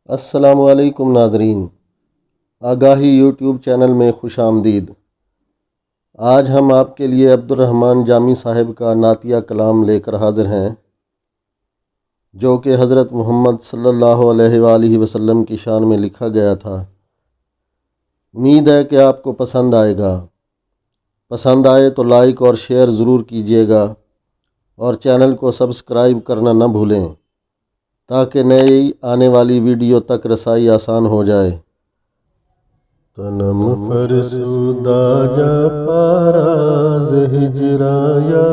السلام علیکم ناظرین، آگاہی یوٹیوب چینل میں خوش آمدید۔ آج ہم آپ کے لیے عبدالرحمن جامی صاحب کا نعتیہ کلام لے کر حاضر ہیں، جو کہ حضرت محمد صلی اللہ علیہ وآلہ وسلم کی شان میں لکھا گیا تھا۔ امید ہے کہ آپ کو پسند آئے گا۔ پسند آئے تو لائک اور شیئر ضرور کیجیے گا، اور چینل کو سبسکرائب کرنا نہ بھولیں تاکہ نئی آنے والی ویڈیو تک رسائی آسان ہو جائے۔ تنم فرسودہ جا پاراز ہجرا یا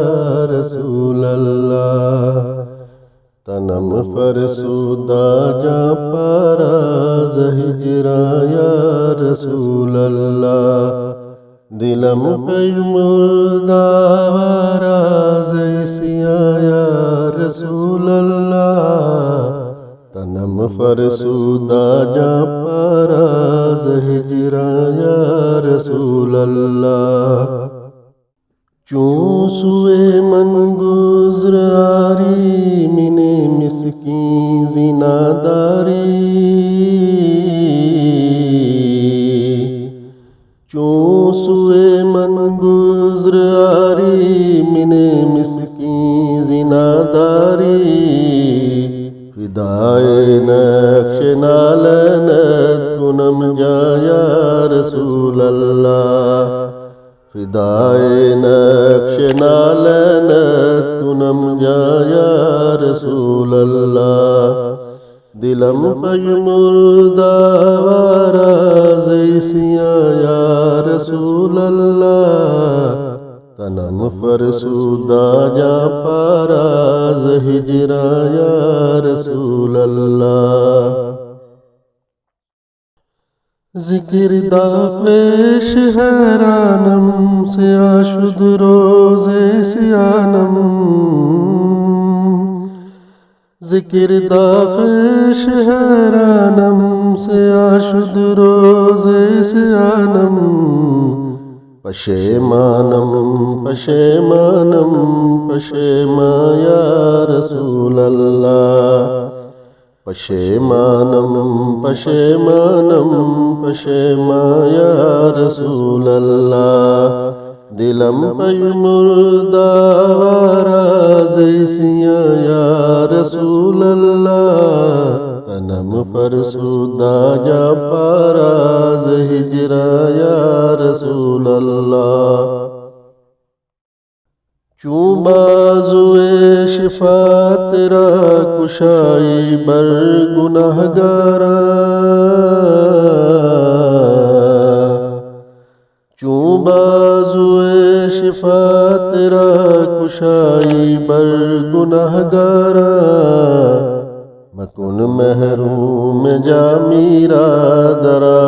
رسول اللہ، تنم فرسودہ جا پاراز ہجرا یا رسول اللہ، دلم پیمردہ واراز اسیاں یا رسول اللہ، تنم فرسودہ جا پاراز ہجرا یا رسول اللہ، چون سوئے من گزر آری من مسکین زناداری، چون سوئے من گزر آری من مسکین زناداری، فدائے نقش نالنت کنم جا یا رسول اللہ، فدائے نقش نالنت کنم جا یا رسول اللہ، دلم پژمردہ واراز اسیاں یا رسول اللہ، تنم فرسودہ جا پاراز ہجرا یا رسول اللہ، ذکر دا پیش حیرانم سے آشد روز سیانم، ذکر دا پیش حیرانم سے آشد روز سیانم، پشیمانم پشیمانم پشیمان یا رسول اللہ، پشیمانم پشیمانم پشیمان یا رسول اللہ، دلم پیمردہ واراز اسیاں یا رسول اللہ، تنم فرسودہ جا پاراز ہجرا یا رسول اللہ، چون بازوئے شفا تیرا کشائی بر گناہگاراں، چون بازوئے شفا تیرا کشائی بر گناہگاراں، مکن محروم جا میرا درا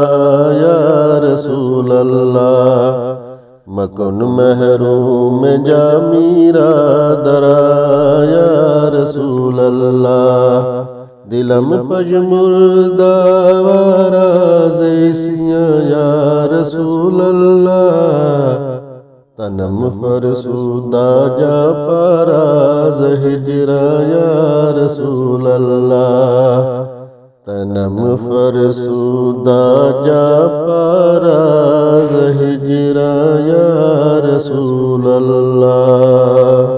یا رسول اللہ، مکن محروم جا میرا درا یا رسول اللہ، دلم پژمردہ واراز اسیاں یا رسول اللہ، تنم فرسودہ جا پاراز ہجرا یا رسول اللہ، تنم فرسودہ جا پاراز ہجرا یا رسول اللہ۔